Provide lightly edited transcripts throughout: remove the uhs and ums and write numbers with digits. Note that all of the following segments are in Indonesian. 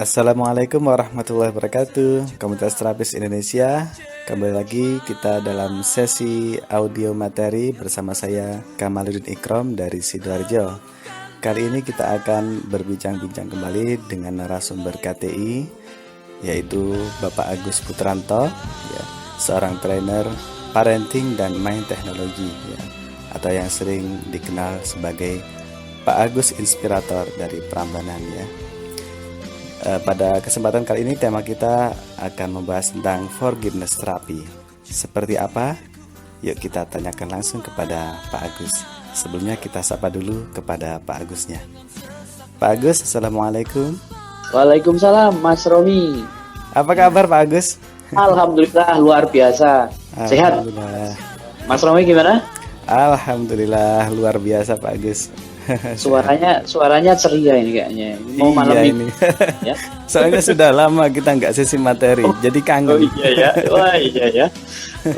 Assalamualaikum warahmatullahi wabarakatuh. Komunitas Terapis Indonesia. Kembali lagi kita dalam sesi audio materi bersama saya Kamaluddin Ikrom dari Sidoarjo. Kali ini kita akan berbincang-bincang kembali dengan narasumber KTI, yaitu Bapak Agus Putranto, ya, seorang trainer parenting dan main teknologi, ya, atau yang sering dikenal sebagai Pak Agus Inspirator dari Prambanan, ya. Pada kesempatan kali ini tema kita akan membahas tentang forgiveness therapy. Seperti apa? Yuk kita tanyakan langsung kepada Pak Agus. Sebelumnya kita sapa dulu kepada Pak Agusnya. Pak Agus, Assalamualaikum. Waalaikumsalam, Mas Romi. Apa kabar Pak Agus? Alhamdulillah, luar biasa. Sehat? Alhamdulillah. Mas Romi gimana? Alhamdulillah, luar biasa Pak Agus. Suaranya ceria ini kayaknya. Mau malam ini. Ya? Soalnya sudah lama kita nggak sesi materi, jadi kangen. Oh iya ya, wah iya ya.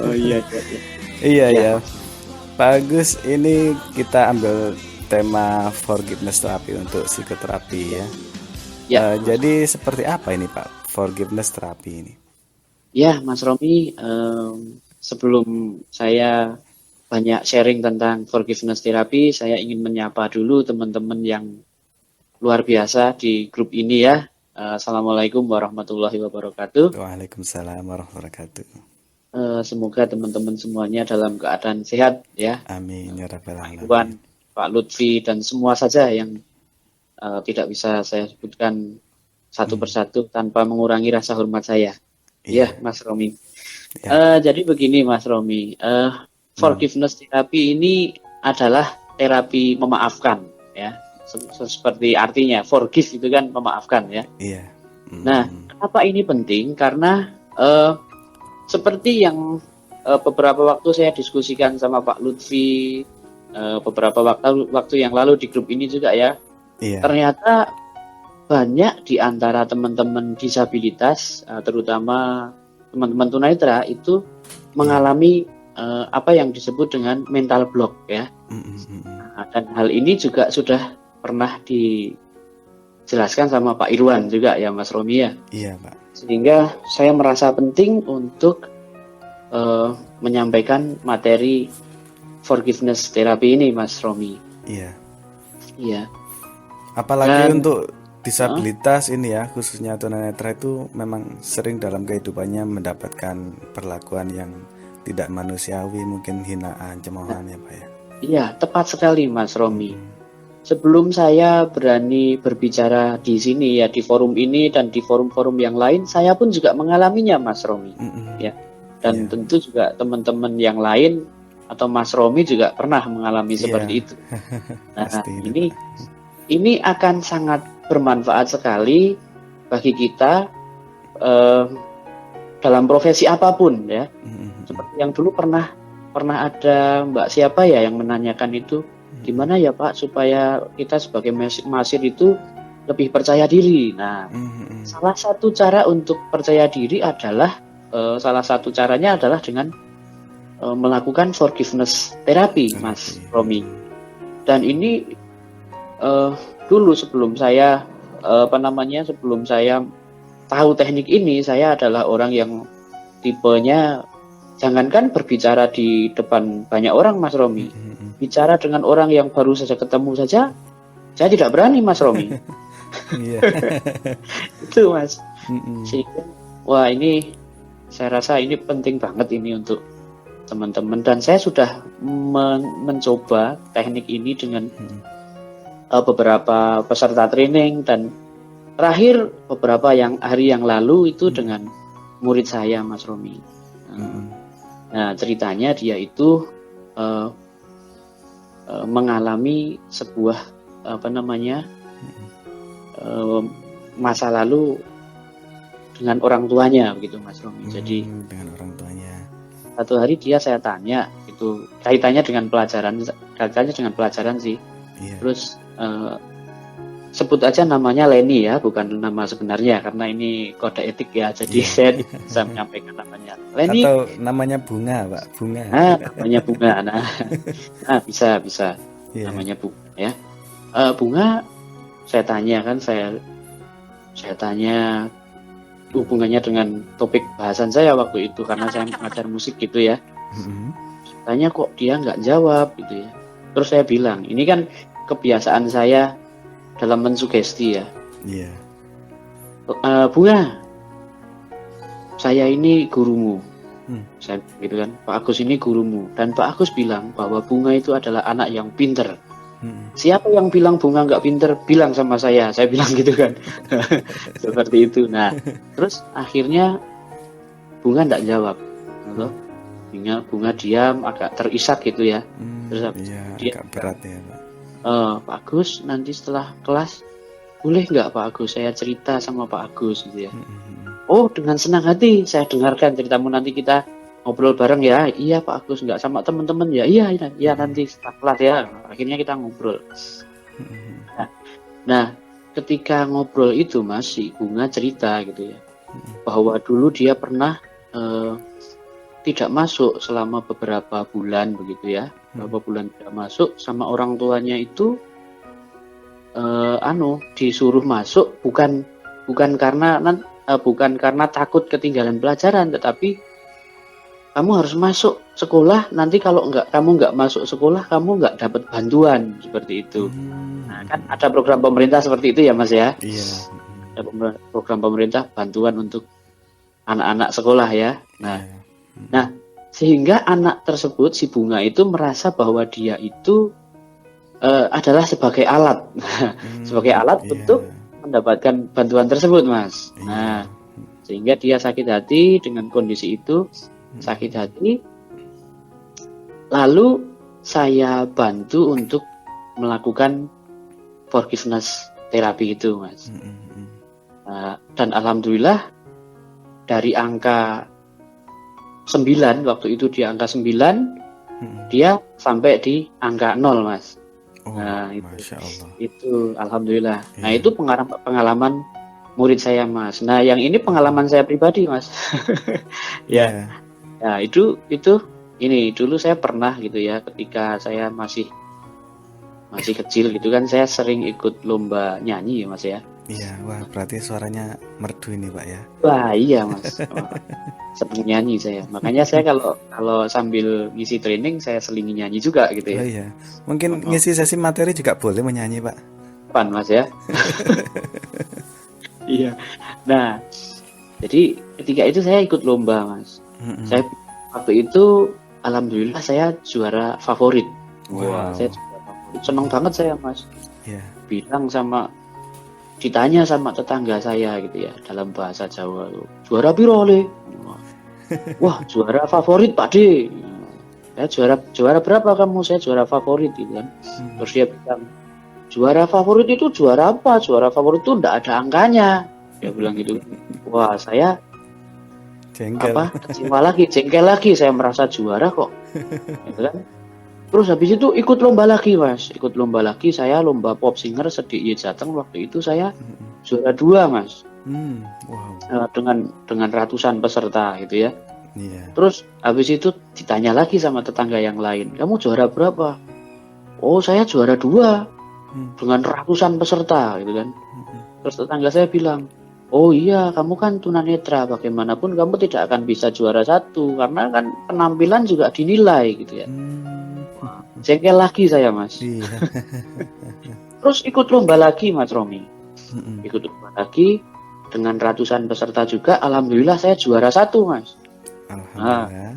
Oh iya. Iya ya. Pak Agus, ini kita ambil tema forgiveness therapy untuk psikoterapi, ya. Jadi seperti apa ini Pak forgiveness therapy ini? Ya Mas Romi, sebelum saya banyak sharing tentang forgiveness therapy, saya ingin menyapa dulu teman-teman yang luar biasa di grup ini ya. Assalamualaikum warahmatullahi wabarakatuh. Waalaikumsalam warahmatullahi wabarakatuh. Semoga teman-teman semuanya dalam keadaan sehat ya. Amin ya rabbal alamin. Pak Lutfi dan semua saja yang tidak bisa saya sebutkan satu persatu tanpa mengurangi rasa hormat saya. Ya, Mas Romi. Ya. Jadi begini Mas Romi, forgiveness therapy ini adalah terapi memaafkan, ya. Seperti artinya forgive itu kan memaafkan, ya. Iya. Nah, kenapa ini penting? Karena seperti yang beberapa waktu saya diskusikan sama Pak Lutfi, beberapa waktu yang lalu di grup ini juga ya. Iya. Ternyata banyak di antara teman-teman disabilitas, terutama teman-teman tunanetra itu mengalami apa yang disebut dengan mental block ya. Nah, dan hal ini juga sudah pernah dijelaskan sama Pak Irwan juga ya Mas Romi ya. Iya Pak. Sehingga saya merasa penting untuk menyampaikan materi forgiveness therapy ini Mas Romi. Iya. Iya. Apalagi untuk disabilitas ini ya, khususnya tunanetra itu memang sering dalam kehidupannya mendapatkan perlakuan yang tidak manusiawi, mungkin hinaan, cemoohan ya Pak ya. Iya, tepat sekali Mas Romi. Sebelum saya berani berbicara di sini ya, di forum ini dan di forum-forum yang lain, saya pun juga mengalaminya Mas Romi. Ya. Dan tentu juga teman-teman yang lain atau Mas Romi juga pernah mengalami seperti itu. Nah, ini akan sangat bermanfaat sekali bagi kita dalam profesi apapun ya. Seperti yang dulu pernah ada Mbak siapa ya yang menanyakan itu, gimana ya Pak supaya kita sebagai mahasiswa itu lebih percaya diri. Nah, salah satu cara untuk percaya diri adalah salah satu caranya adalah dengan melakukan forgiveness therapy, Mas Romi. Dan ini dulu sebelum saya sebelum saya tahu teknik ini, saya adalah orang yang tipenya jangankan berbicara di depan banyak orang Mas Romi, bicara dengan orang yang baru saja ketemu saja, saya tidak berani Mas Romi. Itu Mas. Sehingga, wah ini saya rasa ini penting banget ini untuk teman-teman, dan saya sudah mencoba teknik ini dengan beberapa peserta training, dan terakhir beberapa hari yang lalu itu dengan murid saya Mas Romi. Nah ceritanya dia itu mengalami sebuah masa lalu dengan orang tuanya begitu Mas Romi. Jadi dengan orang tuanya. Satu hari saya tanya itu kaitannya dengan pelajaran sih. Iya. Terus sebut aja namanya Leni ya, bukan nama sebenarnya karena ini kode etik ya. Jadi saya bisa menyampaikan namanya Leni. Atau namanya Bunga, Pak. Bunga. Namanya Bunga. Bisa. Namanya Bunga ya. Bunga, saya tanya kan, saya Saya tanya hubungannya dengan topik bahasan saya waktu itu karena saya mengajar musik gitu ya. Tanya kok dia nggak jawab gitu ya. Terus saya bilang, ini kan kebiasaan saya dalam mensugesti ya. Iya. Bunga, saya ini gurumu. Saya gitu kan, Pak Agus ini gurumu. Dan Pak Agus bilang bahwa Bunga itu adalah anak yang pinter. Siapa yang bilang Bunga nggak pinter, bilang sama saya bilang gitu kan. Seperti itu. Nah, terus akhirnya Bunga nggak jawab gitu. Bunga diam, agak terisak gitu ya. Terus dia agak berat ya Pak. Pak Agus, nanti setelah kelas boleh nggak Pak Agus saya cerita sama Pak Agus gitu ya. Oh, dengan senang hati saya dengarkan ceritamu, nanti kita ngobrol bareng ya. Iya Pak Agus, nggak sama teman-teman ya. Iya nanti setelah kelas ya. Akhirnya kita ngobrol. Nah, ketika ngobrol itu Mas, si Bunga cerita gitu ya, bahwa dulu dia pernah tidak masuk selama beberapa bulan begitu ya. Beberapa bulan tidak masuk, sama orang tuanya itu disuruh masuk bukan karena takut ketinggalan pelajaran, tetapi kamu harus masuk sekolah, nanti kalau kamu nggak masuk sekolah kamu nggak dapat bantuan, seperti itu. Nah, kan ada program pemerintah seperti itu ya Mas ya. Iya. Ada program pemerintah bantuan untuk anak-anak sekolah ya. Nah, sehingga anak tersebut, si Bunga itu merasa bahwa dia itu adalah sebagai alat, sebagai alat untuk mendapatkan bantuan tersebut, Mas. Nah, sehingga dia sakit hati dengan kondisi itu, sakit hati. Lalu saya bantu untuk melakukan forgiveness terapi itu, Mas. Dan alhamdulillah dari angka 9, waktu itu di angka 9, dia sampai di angka 0, Mas. Nah, Masya Allah. Itu alhamdulillah. Nah, itu pengalaman murid saya, Mas. Nah, yang ini pengalaman saya pribadi, Mas. Ya. Nah, itu ini dulu saya pernah gitu ya, ketika saya masih kecil gitu kan, saya sering ikut lomba nyanyi ya, Mas ya. Iya, wah berarti suaranya merdu ini Pak ya. Wah iya Mas, senang nyanyi saya. Makanya saya kalau sambil ngisi training saya selingi nyanyi juga gitu ya. Oh iya, mungkin ngisi sesi materi juga boleh menyanyi Pak. Pan Mas ya. Iya. Nah, jadi ketika itu saya ikut lomba Mas. Saya waktu itu alhamdulillah saya juara favorit. Wah, saya juara favorit. Senang banget saya Mas. Iya. Ditanya sama tetangga saya gitu ya, dalam bahasa Jawa, juara piro le? Wah, juara favorit Pak D. Saya juara berapa kamu? Saya juara favorit gitu kan. Terus dia bilang, juara favorit itu juara apa? Juara favorit itu enggak ada angkanya. Dia bilang gitu. Wah, saya jengkel lagi, saya merasa juara kok. Gitu kan? Terus habis itu ikut lomba lagi Mas, saya lomba pop singer Sedik Jateng, waktu itu saya juara 2 Mas. Wow. Dengan ratusan peserta gitu ya. Terus habis itu ditanya lagi sama tetangga yang lain, kamu juara berapa? Oh saya juara 2 dengan ratusan peserta gitu kan. Terus tetangga saya bilang, oh iya kamu kan tunanetra, bagaimanapun kamu tidak akan bisa juara 1 karena kan penampilan juga dinilai gitu ya. Jengkel lagi saya Mas. Iya. Terus ikut lomba lagi Mas Romi. Ikut lomba lagi dengan ratusan peserta juga. Alhamdulillah saya juara 1 Mas. Alhamdulillah.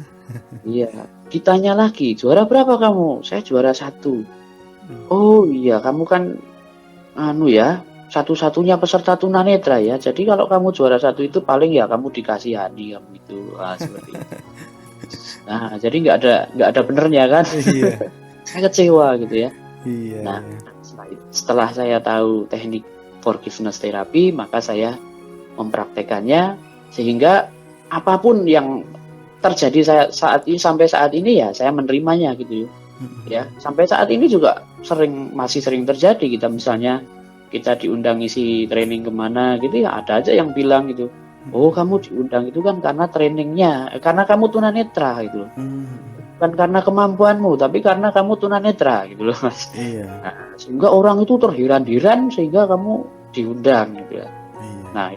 Iya. Ditanya lagi, juara berapa kamu? Saya juara 1. Oh iya, kamu kan satu-satunya peserta tunanetra ya. Jadi kalau kamu juara 1 itu paling ya kamu dikasihani kamu itu. Seperti itu. Nah, jadi nggak ada benernya kan? Iya. Saya kecewa gitu ya. Iya. Nah, setelah saya tahu teknik forgiveness terapi, maka saya mempraktekannya sehingga apapun yang terjadi sampai saat ini ya saya menerimanya gitu ya. Sampai saat ini juga masih sering terjadi, misalnya kita diundang isi training kemana gitu ya, ada aja yang bilang gitu, oh kamu diundang itu kan karena trainingnya, karena kamu tunanetra gitu loh. Bukan karena kemampuanmu, tapi karena kamu tunanetra gitu loh Mas. Iya. Nah, sehingga orang itu terheran-heran sehingga kamu diundang gitu ya. Iya. Nah,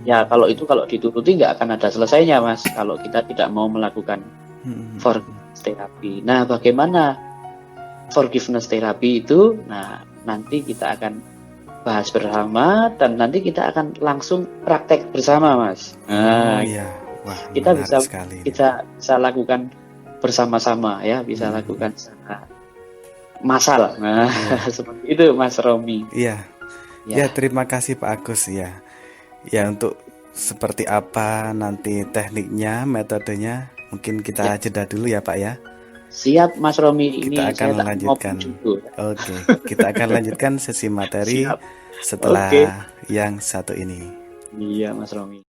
ya kalau dituruti nggak akan ada selesainya, Mas, kalau kita tidak mau melakukan forgiveness therapy. Nah, bagaimana forgiveness therapy itu? Nah, nanti kita akan bahas bersama dan nanti kita akan langsung praktek bersama, Mas. Nah, iya. Wah, kita menarik bisa sekali. bisa lakukan bersama-sama ya, bisa lakukan secara massal. Nah, seperti itu, Mas Romi. Iya. Ya, terima kasih Pak Agus ya. Ya, untuk seperti apa nanti tekniknya, metodenya, mungkin kita jeda dulu ya Pak ya. Siap, Mas Romi. Kita Ini akan saya melanjutkan. Oke, kita akan lanjutkan sesi materi Siap. setelah Oke. yang satu ini. Iya, Mas Romi.